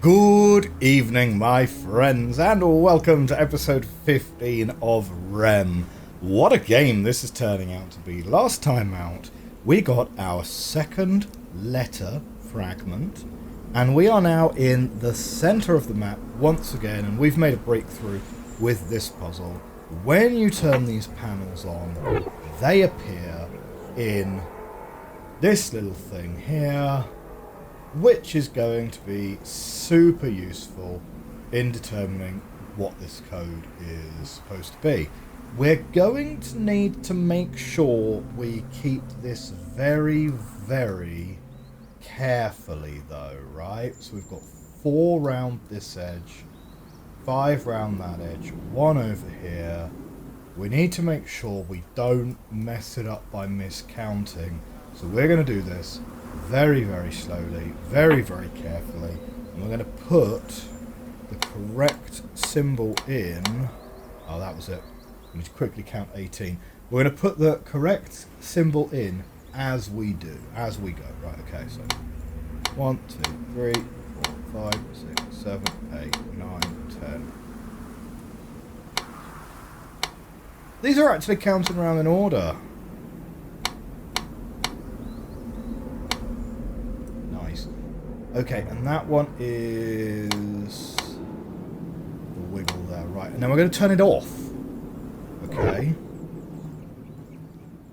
Good evening, my friends, and welcome to episode 15 of Rhem. What a game this is turning out to be. Last time out, we got our second letter fragment, and we are now in the center of the map once again, and we've made a breakthrough with this puzzle. When you turn these panels on, they appear in this little thing here, which is going to be super useful in determining what this code is supposed to be. We're going to need to make sure we keep this very, very carefully though, right? So we've got 4 round this edge, 5 round that edge, 1 over here. We need to make sure we don't mess it up by miscounting. So we're going to do this very, very slowly, very, very carefully, and we're going to put the correct symbol in. Oh, that was it. We need to quickly count 18. We're going to put the correct symbol in as we do, as we go. Right, okay, so 1, 2, 3, 4, 5, 6, 7, 8, 9, 10. These are actually counting around in order. Okay, and that one is the wiggle there, right. And then we're going to turn it off. Okay.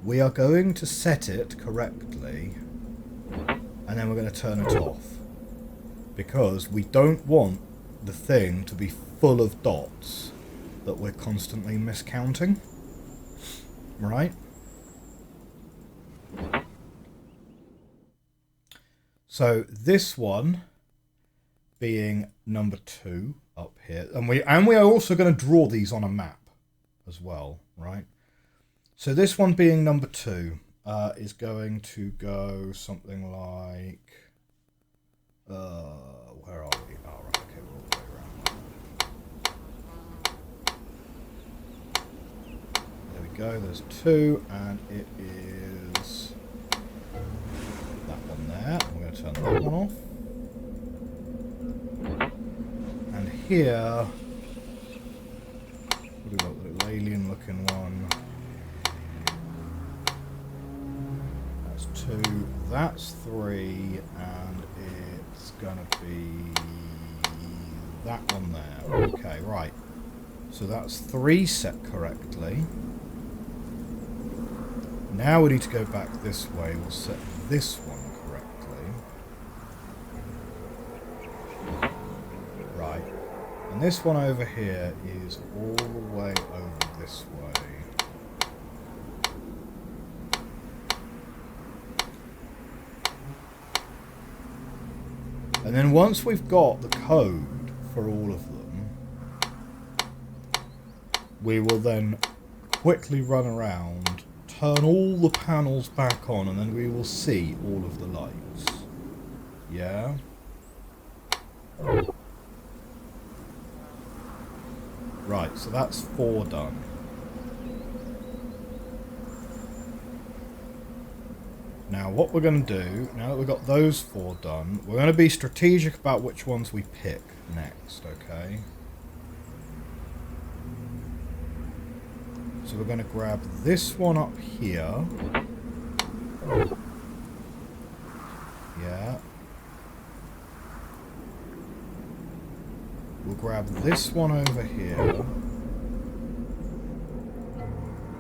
We are going to set it correctly, and then we're going to turn it off. Because we don't want the thing to be full of dots that we're constantly miscounting. Right? So this one being number 2 up here, and we are also going to draw these on a map as well, right? So this one being number 2 is going to go something like where are we? Oh, right, okay, we're all the way around. There we go. There's 2, and it is that one there. Turn that one off. And here we've got the little alien looking one. That's 2, that's 3, and it's gonna be that one there. Okay, right. So that's 3 set correctly. Now we need to go back this way. We'll set this one. And this one over here is all the way over this way. And then once we've got the code for all of them, we will then quickly run around, turn all the panels back on, and then we will see all of the lights. Yeah? Right, so that's 4 done. Now what we're going to do, now that we've got those 4 done, we're going to be strategic about which ones we pick next, okay? So we're going to grab this one up here. Yeah. We'll grab this one over here.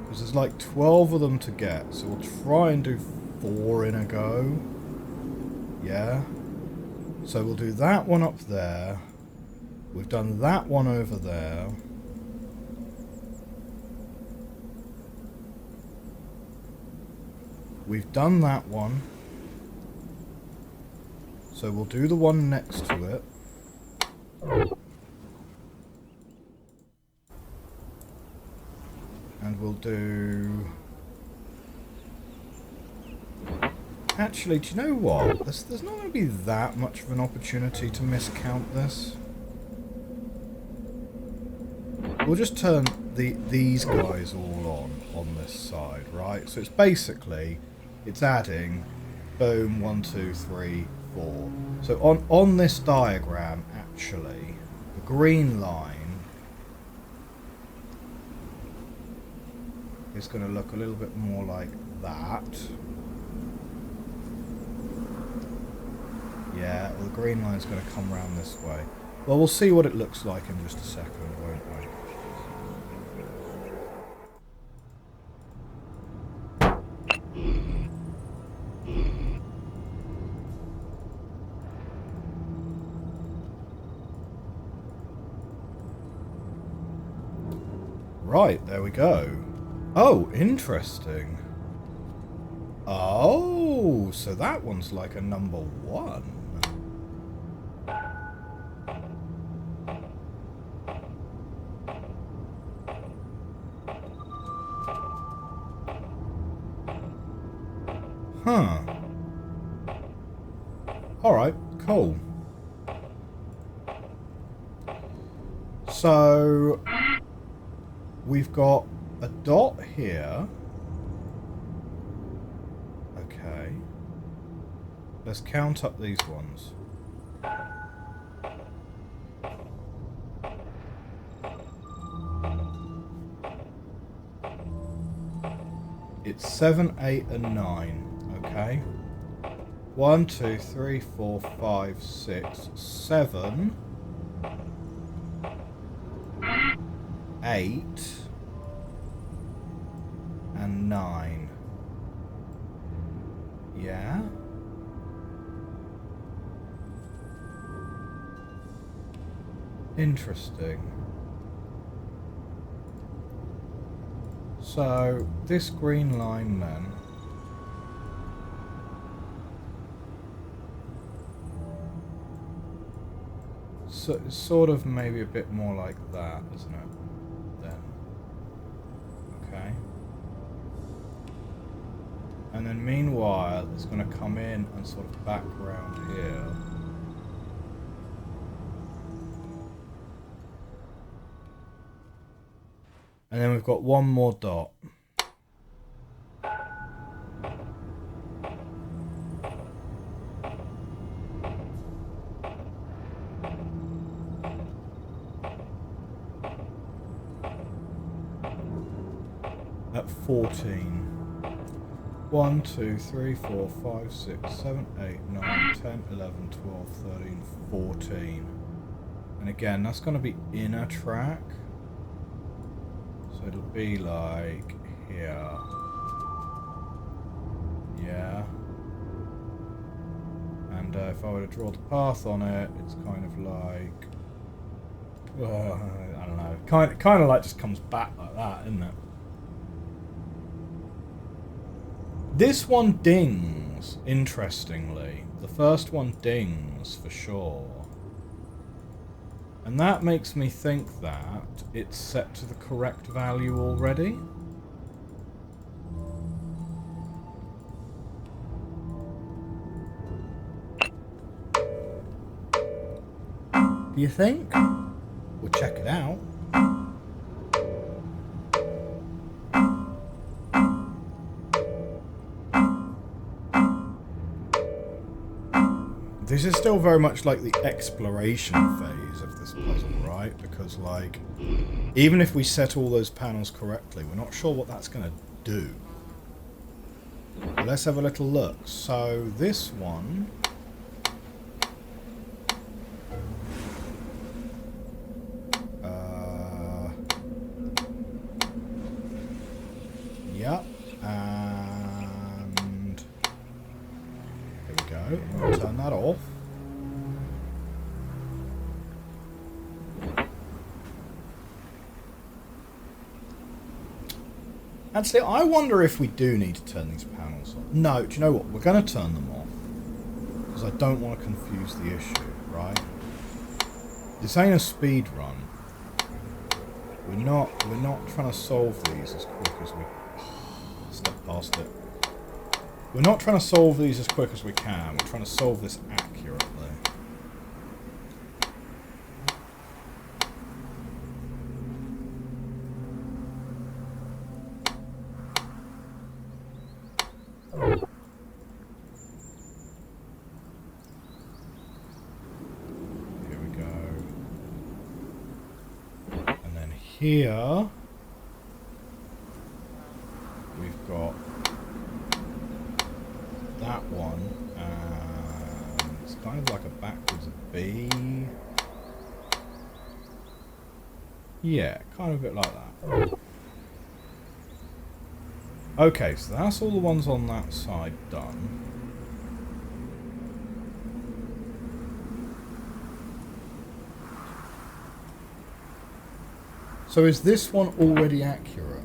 Because there's like 12 of them to get, so we'll try and do 4 in a go. Yeah. So we'll do that one up there. We've done that one over there. We've done that one. So we'll do the one next to it. And we'll do... Actually, do you know what? There's not going to be that much of an opportunity to miscount this. We'll just turn these guys all on this side, right? So it's basically, it's adding, boom, 1, 2, 3, 4. So on this diagram, actually, the green line is going to look a little bit more like that. Yeah, well, the green line's going to come round this way. Well, we'll see what it looks like in just a second, won't we? Right, there we go. Oh, interesting. Oh, so that one's like a number 1. Huh. Alright, cool. So we've got a dot here. Okay. Let's count up these ones. It's 7, 8, and 9. Okay. 1, 2, 3, 4, 5, 6, 7, 8, and 9. Yeah. Interesting. So this green line then. So it's sort of maybe a bit more like that, isn't it? Then. Okay. And then meanwhile, it's going to come in and sort of back around here. And then we've got one more dot. At 14. 1, 2, 3, 4, 5, 6, 7, 8, 9, 10, 11, 12, 13, 14. And again, that's going to be inner track. So it'll be like here. Yeah. And if I were to draw the path on it, it's kind of like... I don't know. Kind of like just comes back like that, isn't it? This one dings, interestingly. The first one dings, for sure. And that makes me think that it's set to the correct value already. Do you think? We'll check it out. This is still very much like the exploration phase of this puzzle, right? Because, like, even if we set all those panels correctly, we're not sure what that's going to do. But let's have a little look. So, this one... Yep. And... Here we go. I'll turn that off. Actually, I wonder if we do need to turn these panels off. No, do you know what? We're going to turn them off. Because I don't want to confuse the issue, right? This ain't a speed run. We're not trying to solve these as quick as we... Step past it. We're not trying to solve these as quick as we can. We're trying to solve this accurately. Here we go. here we've got that one, and it's kind of like a backwards B. Yeah, kind of a bit like that. Okay, so that's all the ones on that side done. So is this one already accurate?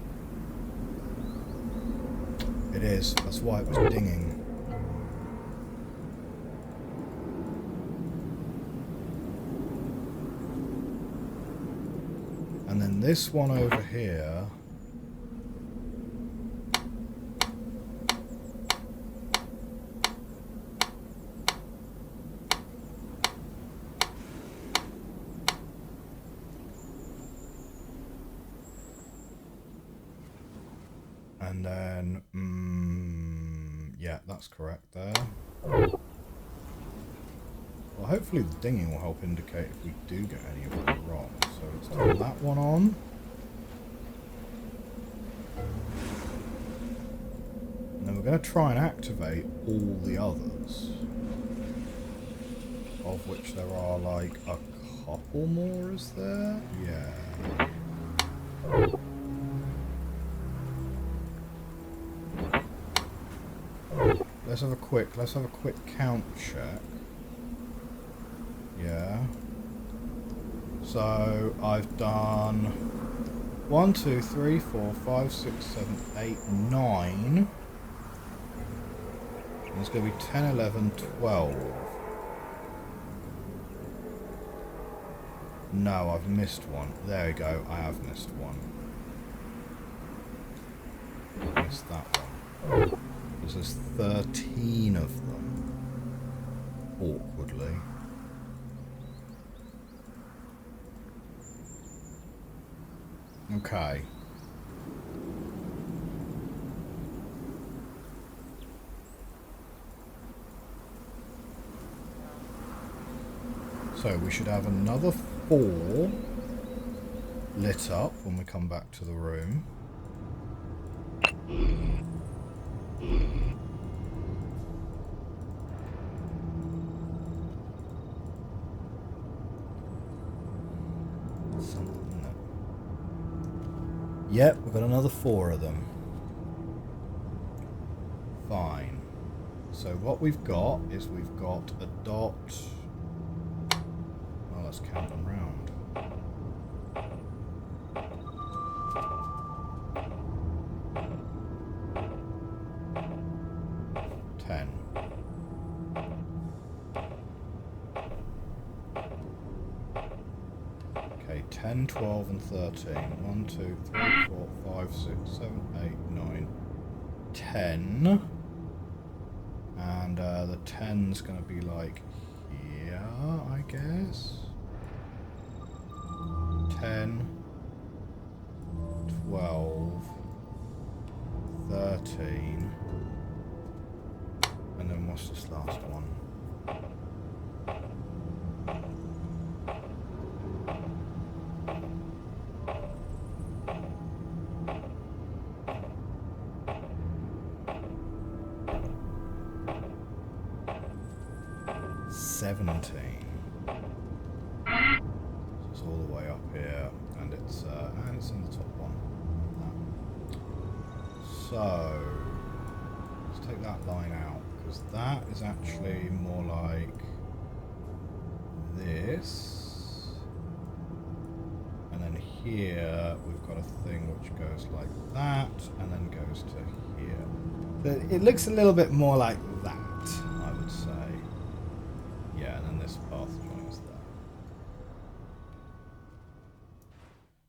It is, that's why it was dinging. And then this one over here. And then, yeah, that's correct there. Well, hopefully the dinging will help indicate if we do get any of them wrong. So let's turn that one on. And then we're going to try and activate all the others. Of which there are like a couple more, is there? Yeah. Let's have a quick count check. Yeah. So I've done 1, 2, 3, 4, 5, 6, 7, 8, 9. And it's going to be 10, 11, 12. No, I've missed one. There we go, I have missed one. Missed that one. Because there's 13 of them. Awkwardly. Okay. So we should have another 4 lit up when we come back to the room. Yep, we've got another 4 of them. Fine. So what we've got is we've got a dot. Well, let's count them round. 10. Okay, 10, 12, and 13. 1, 2, 3, 4, 5, 6, 7, 8, 9, 10. And the 10's going to be like here, I guess. 10, 12, 13. And then what's this last one? It's all the way up here, and it's in the top one. So let's take that line out, because that is actually more like this. And then here we've got a thing which goes like that, and then goes to here. But it looks a little bit more like that, I would say. Yeah, and then this path joins there.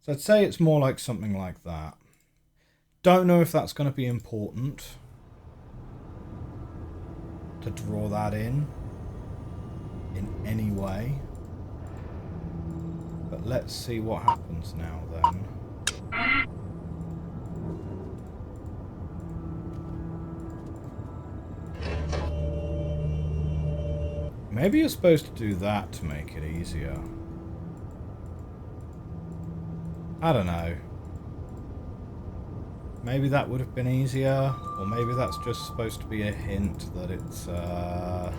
So I'd say it's more like something like that. Don't know if that's going to be important to draw that in any way. But let's see what happens now then. Maybe you're supposed to do that to make it easier. I don't know. Maybe that would have been easier, or maybe that's just supposed to be a hint that it's, or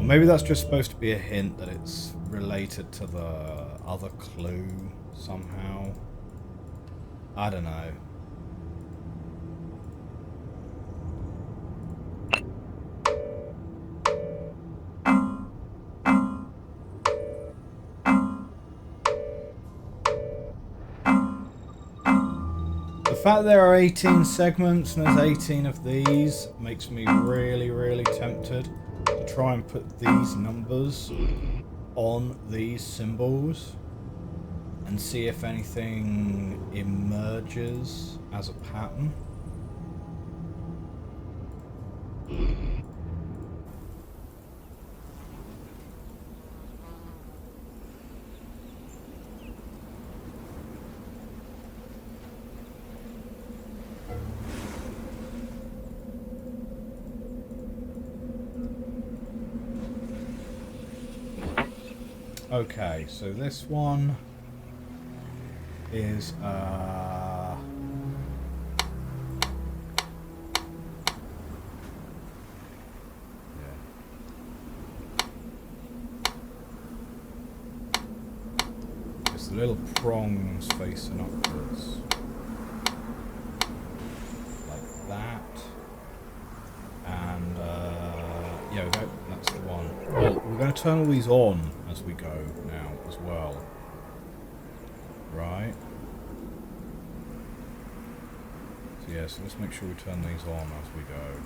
maybe that's just supposed to be a hint that it's related to the other clue somehow. I don't know. The fact there are 18 segments and there's 18 of these makes me really, really tempted to try and put these numbers on these symbols and see if anything emerges as a pattern. Okay, so this one is it's the little prongs facing upwards. Like that. And yeah, that's the one. Well, we're going to turn all these on as we go now as well. Right. So yeah, so let's make sure we turn these on as we go.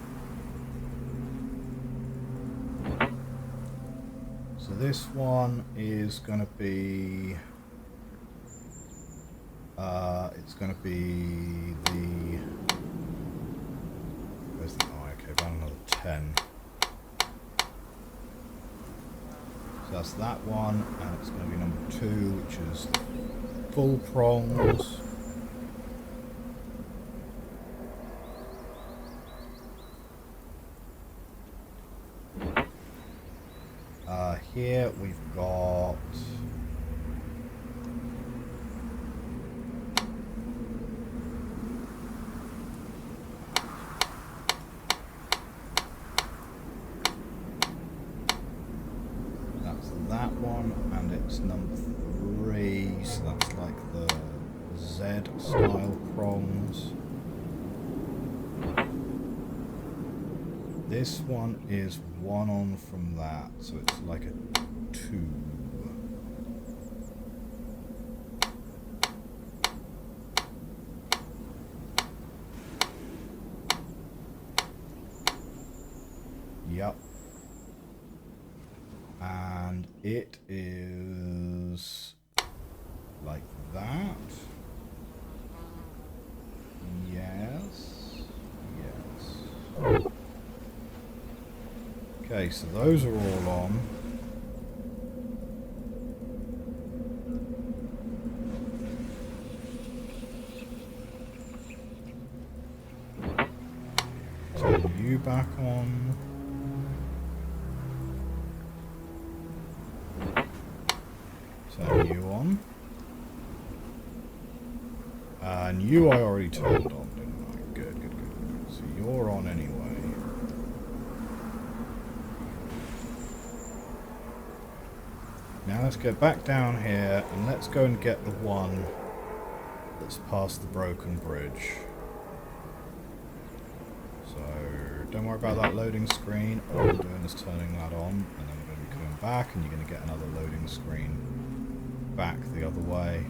So this one is going to be it's going to be the where's the okay, about another 10. So that's that one, and it's going to be number 2, which is full prongs. Here we've got that one, and it's number 3, so that's like the Z style prongs. This one is one on from that, so it's like a 2. Yep. And it is like that. Yes. Yes. Okay, so those are all on. Turn you back on. Turn you on. And you I already turned on, didn't I? Good, good, good, good. So you're on anyway. Now let's go back down here and let's go and get the one that's past the broken bridge. So don't worry about that loading screen. All I'm doing is turning that on, and then we're going to be coming back and you're going to get another loading screen back the other way.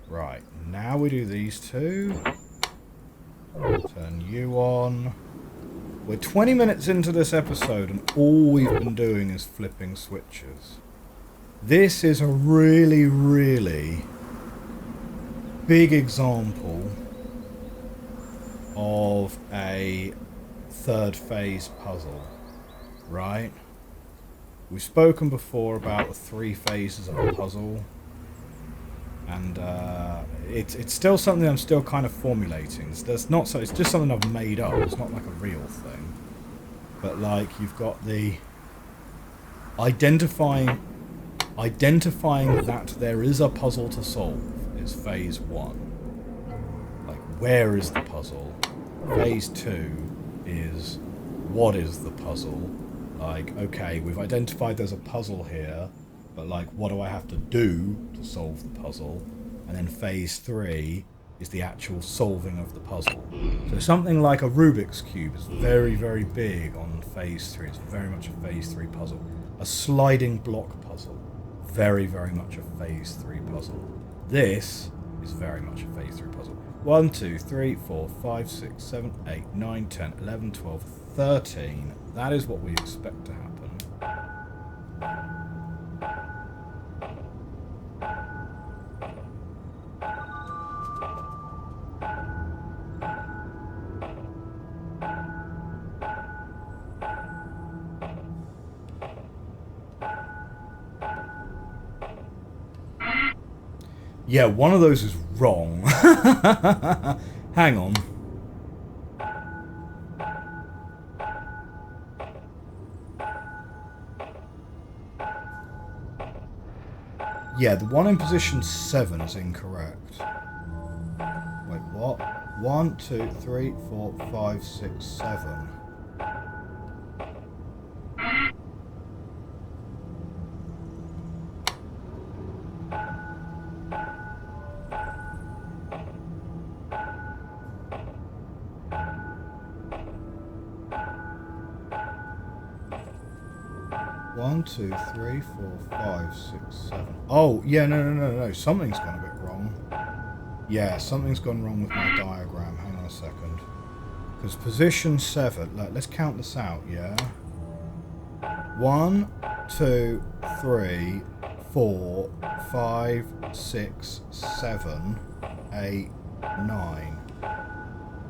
Right, now we do these two. Turn you on. We're 20 minutes into this episode and all we've been doing is flipping switches. This is a really, really big example of a third phase puzzle, right? We've spoken before about the 3 phases of a puzzle, and it's still something I'm still kind of formulating. It's just something I've made up. It's not like a real thing, but like you've got the identifying Identifying that there is a puzzle to solve is phase 1. Like, where is the puzzle? Phase 2 is, what is the puzzle? Like, okay, we've identified there's a puzzle here, but like, what do I have to do to solve the puzzle? And then phase 3 is the actual solving of the puzzle. So something like a Rubik's Cube is very, very big on phase 3. It's very much a phase 3 puzzle. A sliding block puzzle, very, very much a phase 3 puzzle. This is very much a phase 3 puzzle. 1, 2, 3, 4, 5, 6, 7, 8, 9, 10, 11, 12, 13. That is what we expect to happen. Yeah, one of those is wrong. Hang on. Yeah, the one in position 7 is incorrect. Wait, what? 1, 2, 3, 4, 5, 6, 7. One, 2, 3, 4, 5, 6, 7. Oh, yeah, no. Something's gone a bit wrong. Yeah, something's gone wrong with my diagram. Hang on a second. Because position 7, let's count this out, yeah? 1, 2, 3, 4, 5, 6, 7, 8, 9.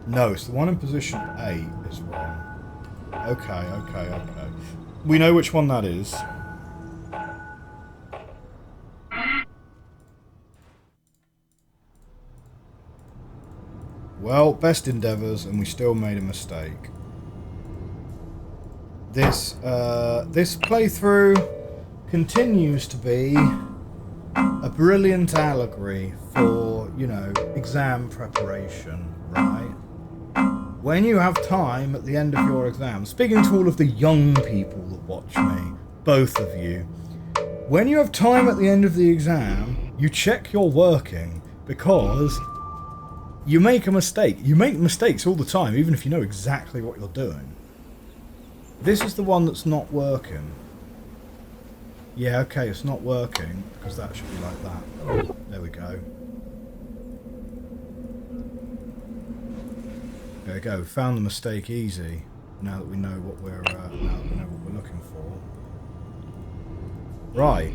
No, it's the one in position 8 is wrong. Okay. We know which one that is. Well, best endeavours, and we still made a mistake. This playthrough continues to be a brilliant allegory for, you know, exam preparation, right? When you have time at the end of your exam, speaking to all of the young people that watch me, both of you, when you have time at the end of the exam, you check your working, because you make a mistake. You make mistakes all the time, even if you know exactly what you're doing. This is the one that's not working. Yeah, okay, it's not working, because that should be like that. There we go. There we go. Found the mistake easy. Now that we know what we're looking for. Right.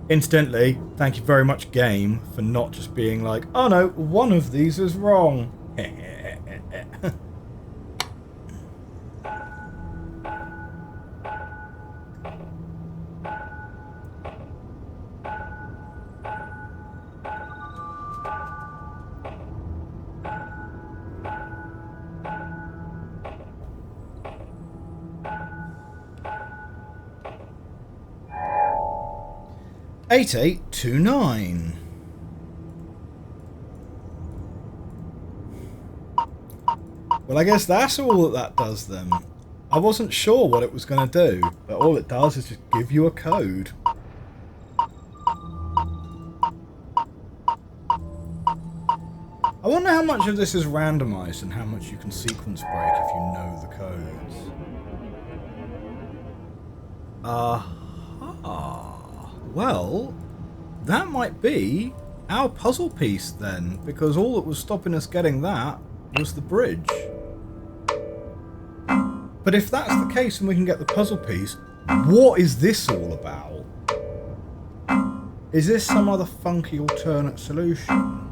Incidentally, thank you very much, game, for not just being like, oh no, one of these is wrong. 8829. Well, I guess that's all that does then. I wasn't sure what it was going to do, but all it does is just give you a code. I wonder how much of this is randomized and how much you can sequence break if you know the codes. Well, that might be our puzzle piece then, because all that was stopping us getting that was the bridge. But if that's the case and we can get the puzzle piece, what is this all about? Is this some other funky alternate solution?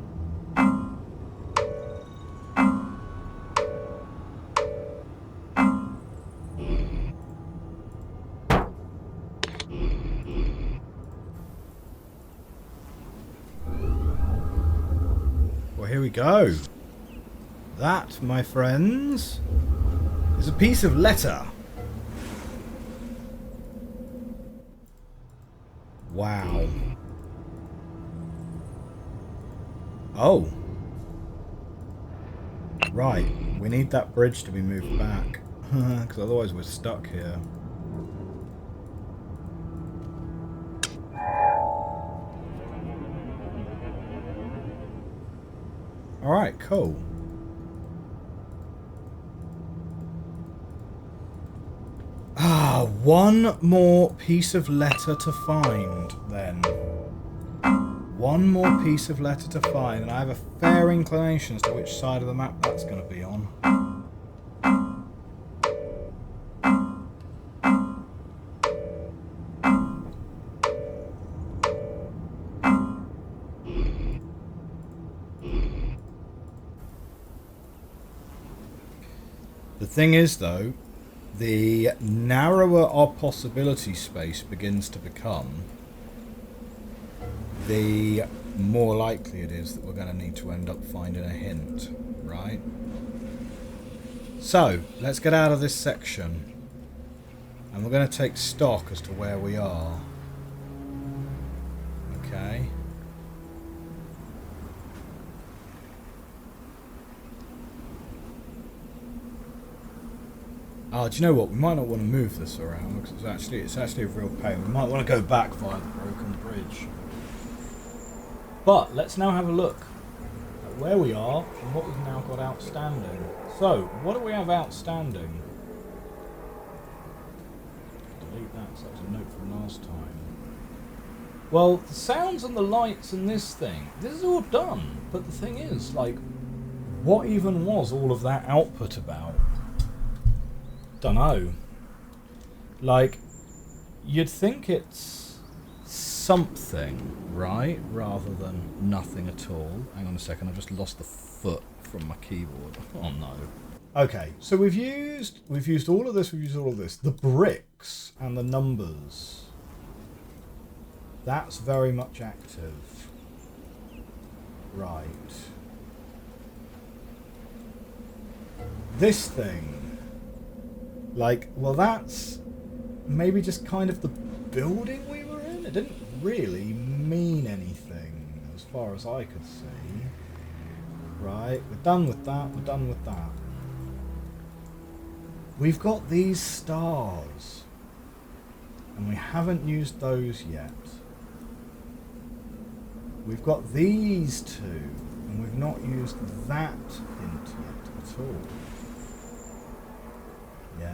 Well, here we go. That, my friends, is a piece of letter Wow. Oh. Right. We need that bridge to be moved back. Because otherwise we're stuck here. Alright, cool. Ah, one more piece of letter to find, then. One more piece of letter to find, and I have a fair inclination as to which side of the map that's going to be on. The thing is, though, the narrower our possibility space begins to become, the more likely it is that we're going to need to end up finding a hint, right? So, let's get out of this section, and we're going to take stock as to where we are. Okay. Do you know what? We might not want to move this around because it's actually a real pain. We might want to go back via the broken bridge. But let's now have a look at where we are and what we've now got outstanding. So, what do we have outstanding? Delete that, so that's a note from last time. Well, the sounds and the lights and this is all done. But the thing is, like, what even was all of that output about? Dunno. Like, you'd think it's something, right? Rather than nothing at all. Hang on a second, I've just lost the foot from my keyboard. Oh no. Okay, so we've used all of this, we've used all of this. The bricks and the numbers. That's very much active. Right. This thing. Like, well, that's maybe just kind of the building we were in. It didn't really mean anything as far as I could see. Right, we're done with that, we're done with that. We've got these stars. And we haven't used those yet. We've got these two. And we've not used that hint yet at all. Yeah.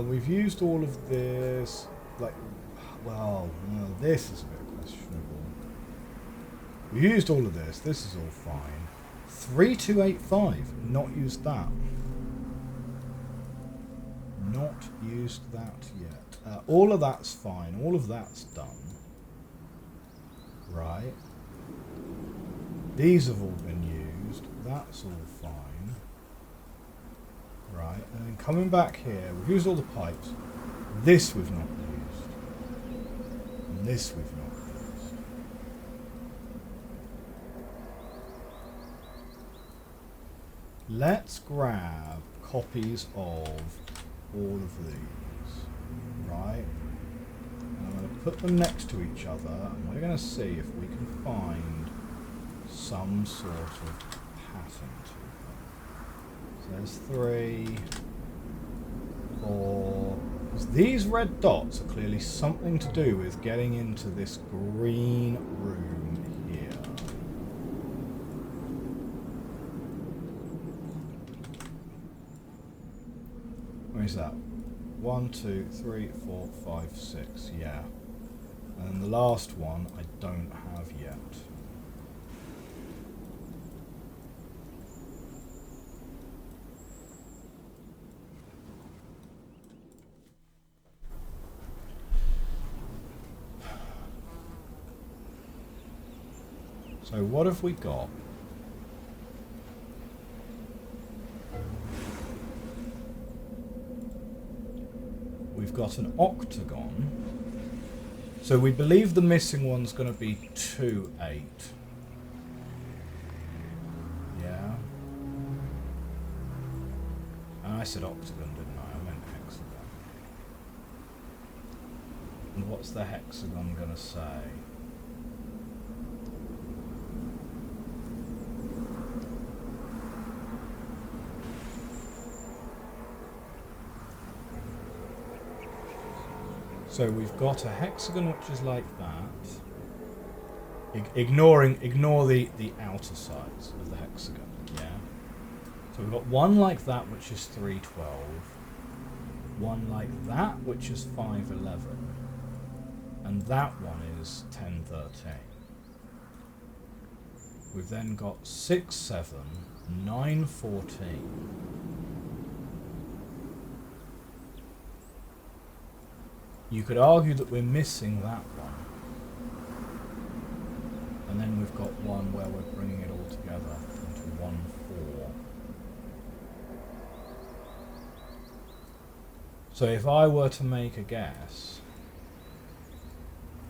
We've used all of this, like, well, no, this is a bit questionable. We used all of this. This is all fine. 3285. Not used that. Not used that yet. All of that's fine. All of that's done. Right. These have all been used. That's all fine. Right, and then coming back here, we've used all the pipes. This we've not used. And this we've not used. Let's grab copies of all of these. Right? And I'm going to put them next to each other, and we're going to see if we can find some sort of pattern to them. So there's 3, 4. Because these red dots are clearly something to do with getting into this green room here. Where is that? 1, 2, 3, 4, 5, 6. Yeah. And the last one I don't have yet. So what have we got? We've got an octagon. So we believe the missing one's going to be 2, 8. Yeah. And I said octagon, didn't I? I meant hexagon. And what's the hexagon going to say? So we've got a hexagon which is like that. Ignore the outer sides of the hexagon, yeah? So we've got one like that which is 312. One like that which is 511. And that one is 1013. We've then got 6, 7, 9, 14. You could argue that we're missing that one. And then we've got one where we're bringing it all together into 1, 4. So if I were to make a guess,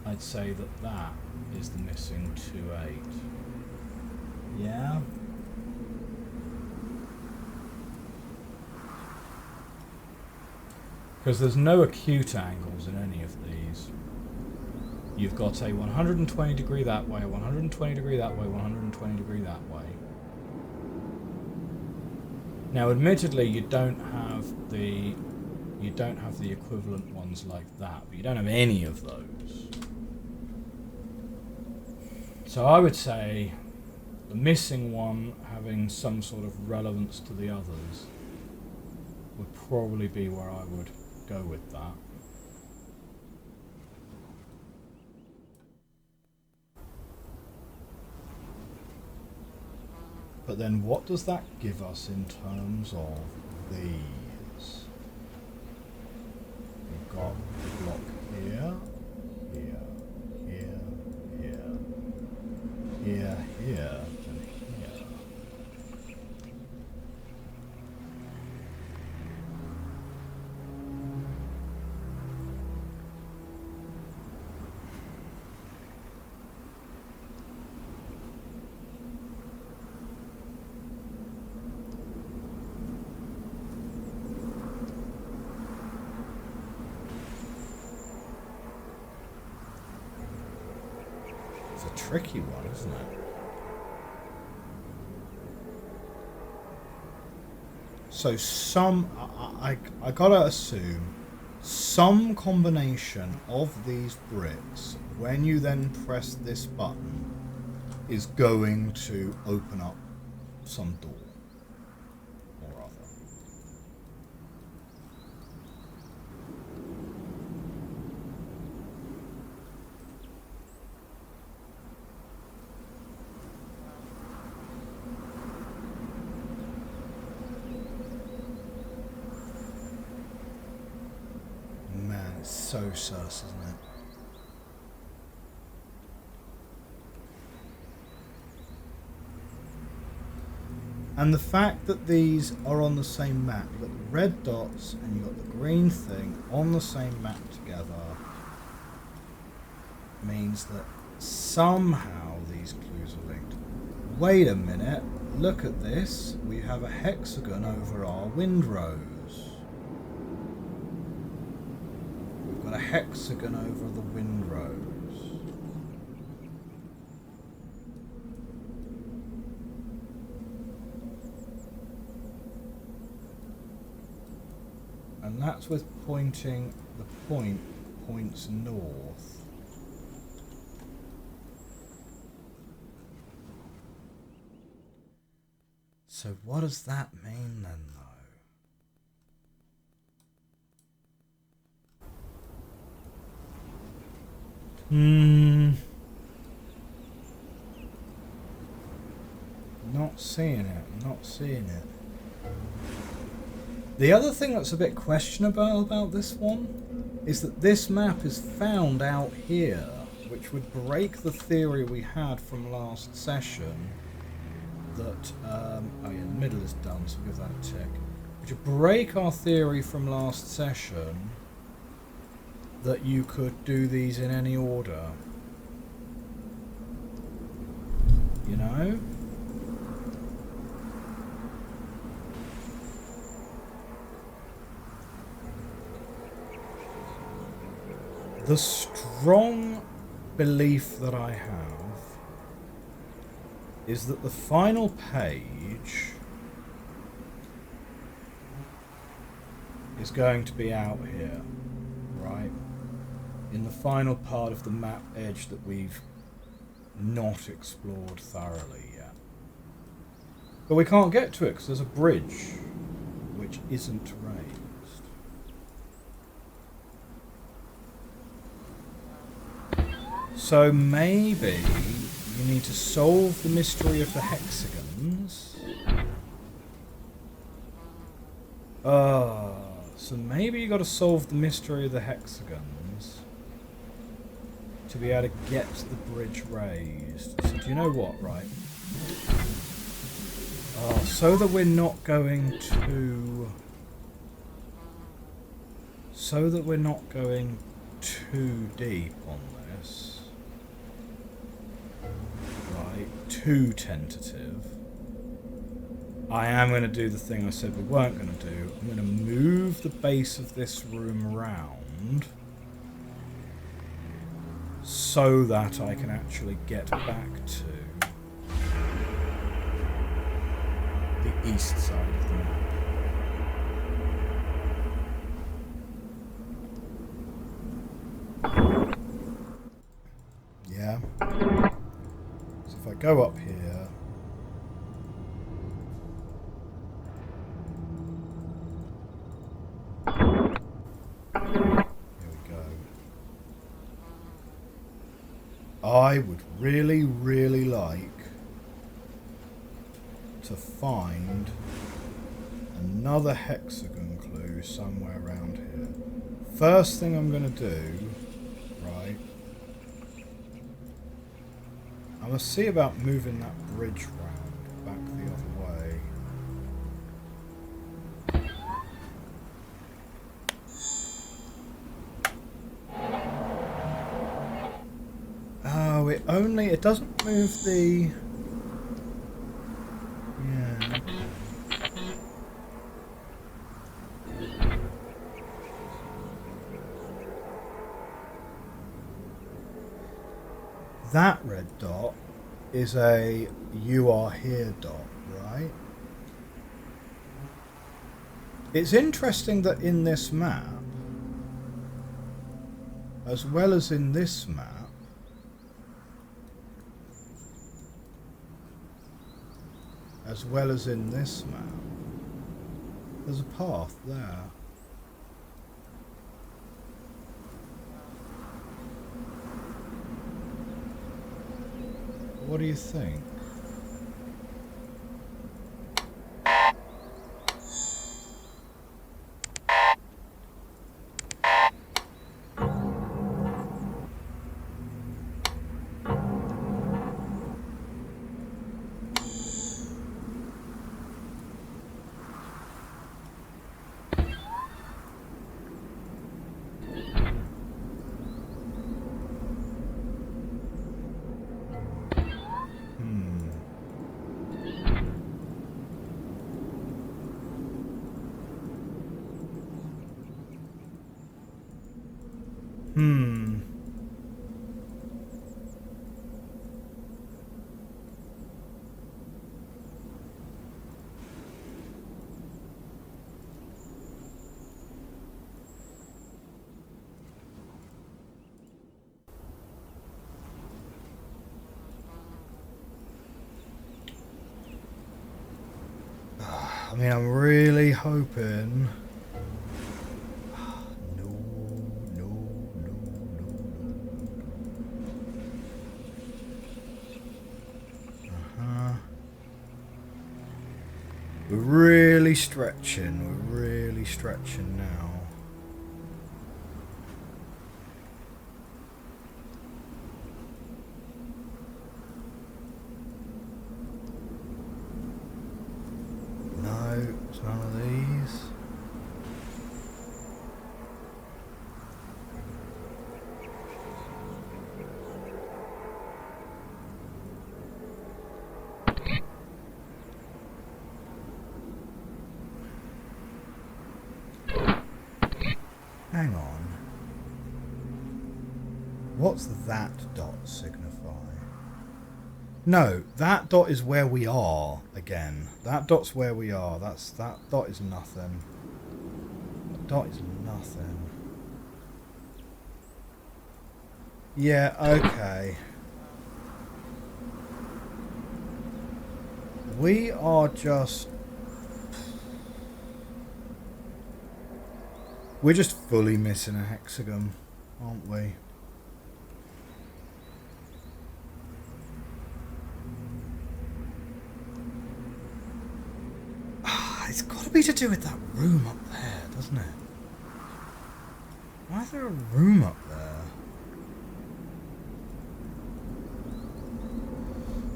I'd say that that is the missing 2, 8. Yeah? Because there's no acute angles in any of these. You've got a 120 degree that way, 120 degree that way, 120 degree that way. Now, admittedly, you don't have the equivalent ones like that, but you don't have any of those. So I would say the missing one having some sort of relevance to the others would probably be where I would go with that. But then what does that give us in terms of these? We've got a block here, here, here, here, here, here, and here. Tricky one, isn't it? So I gotta assume some combination of these bricks, when you then press this button, is going to open up some door or other. So sus, isn't it? And the fact that these are on the same map, you've got the red dots and you've got the green thing on the same map together, means that somehow these clues are linked. Wait a minute, look at this. We have a hexagon over our windrows. A hexagon over the windrows. And that's with pointing, the point points north. So what does that mean then, though? Not seeing it, not seeing it. The other thing that's a bit questionable about this one is that this map is found out here, which would break the theory we had from last session that, oh yeah, the middle is done, so we'll give that a tick. Which would break our theory from last session that you could do these in any order. You know? The strong belief that I have is that the final page is going to be out here, right? In the final part of the map edge that we've not explored thoroughly yet. But we can't get to it because there's a bridge which isn't raised. So maybe you need to solve the mystery of the hexagons. So maybe you got to solve the mystery of the hexagons to be able to get the bridge raised. So do you know what, right? So that we're not going too deep on this, right? Too tentative. I am going to do the thing I said we weren't going to do. I'm going to move the base of this room round so that I can actually get back to the east side of the map. Yeah. So if I go up here, I would really, really like to find another hexagon clue somewhere around here. First thing I'm going to do, right, I'm going to see about moving that bridge round back the other way. Oh, it doesn't move the... Yeah. That red dot is a "you are here" dot, right? It's interesting that in this map, as well as in this map, there's a path there. What do you think? I mean, I'm really hoping... We're really stretching now. No, it's none of these. What's that dot signify? No, that dot is where we are again. That dot's where we are. That dot is nothing. That dot is nothing. Yeah, okay. We are just... We're just fully missing a hexagon, aren't we? It's got to be to do with that room up there, doesn't it? Why is there a room up there?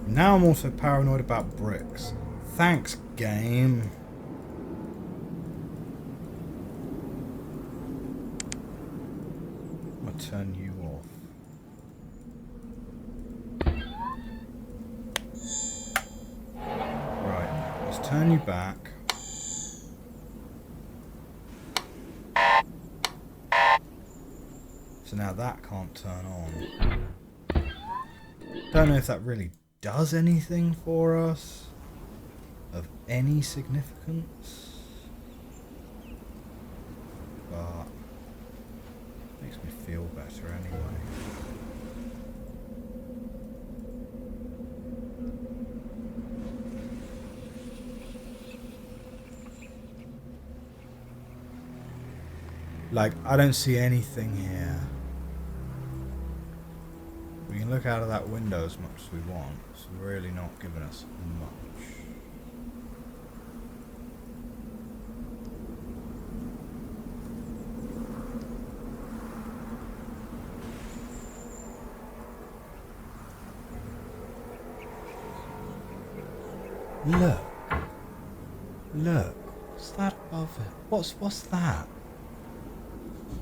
Now I'm also paranoid about bricks. Thanks, game. I'll turn you off. Right, let's turn you back. So now that can't turn on. Don't know if that really does anything for us of any significance, but makes me feel better anyway. Like, I don't see anything here. We can look out of that window as much as we want. It's really not giving us much. Look. Look. What's that above it? What's that?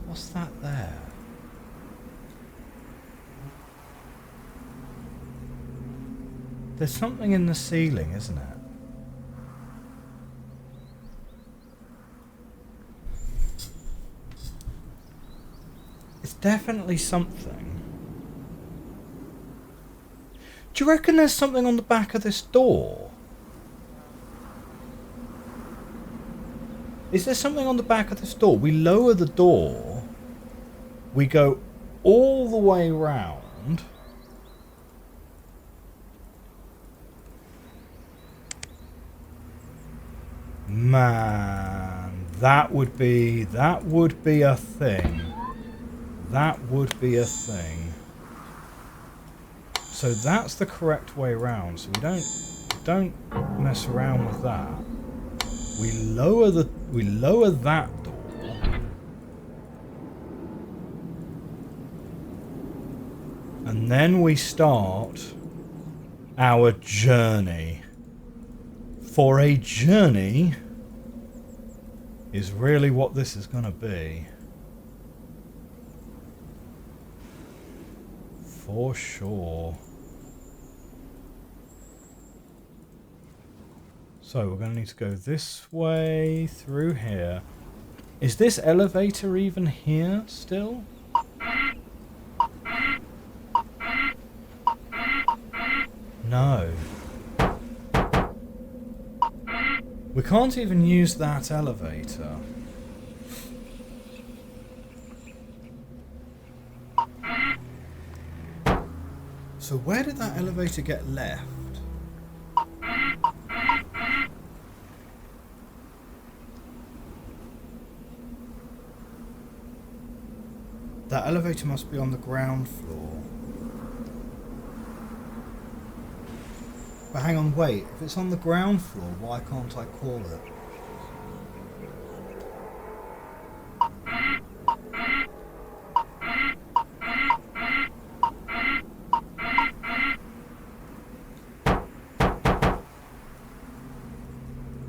What's that there? There's something in the ceiling, isn't it? It's definitely something. Do you reckon there's something on the back of this door? Is there something on the back of this door? We lower the door. We go all the way round. Man, that would be a thing. That would be a thing. So that's the correct way round. So we don't mess around with that. We lower that door. And then we start our journey. For a journey is really what this is going to be. For sure. So we're going to need to go this way through here. Is this elevator even here still? No. We can't even use that elevator. So where did that elevator get left? That elevator must be on the ground floor. But hang on, wait. If it's on the ground floor, why can't I call it?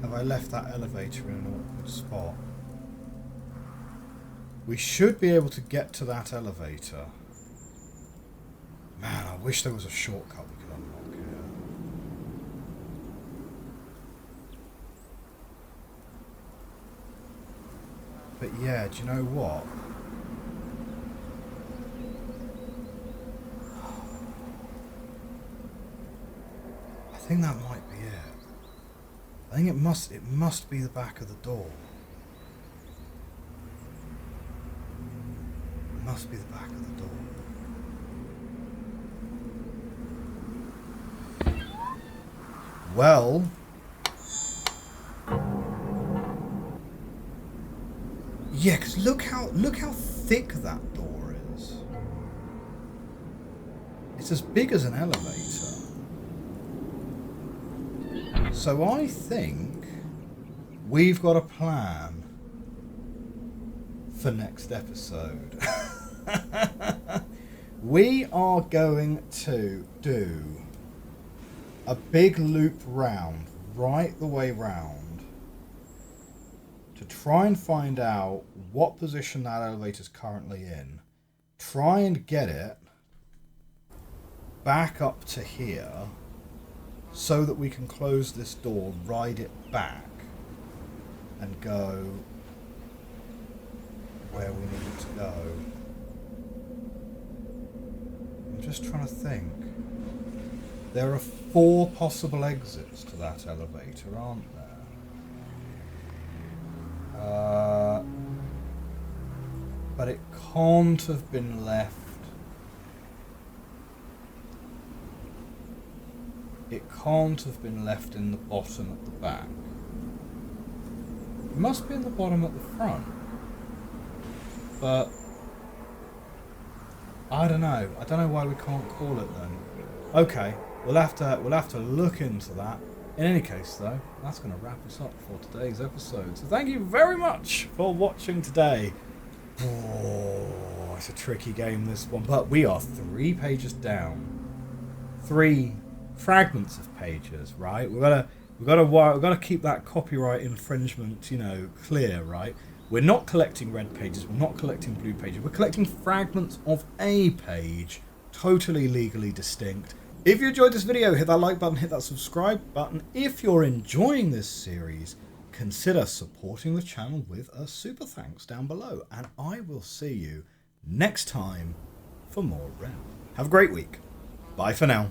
Have I left that elevator in an awkward spot? We should be able to get to that elevator. Man, I wish there was a shortcut we could unlock here. But yeah, do you know what? think that might be it. I think it must be the back of the door. It must be the back of the door. Well, yeah, because look how thick that door is. It's as big as an elevator. So I think we've got a plan for next episode. We are going to do a big loop round, right the way round, to try and find out what position that elevator's currently in, try and get it back up to here so that we can close this door, ride it back, and go where we need to go. I'm just trying to think. There are 4 possible exits to that elevator, aren't there? But it can't have been left. It can't have been left in the bottom at the back. It must be in the bottom at the front. But I don't know. I don't know why we can't call it then. Okay, we'll have to look into that. In any case, though, that's going to wrap us up for today's episode. So thank you very much for watching today. Oh, it's a tricky game, this one, but we are 3 pages down. 3 fragments of pages, right? We've got to keep that copyright infringement, clear, right? We're not collecting red pages. We're not collecting blue pages. We're collecting fragments of a page, totally legally distinct. If you enjoyed this video, hit that like button, hit that subscribe button. If you're enjoying this series, consider supporting the channel with a super thanks down below. And I will see you next time for more Rhem. Have a great week. Bye for now.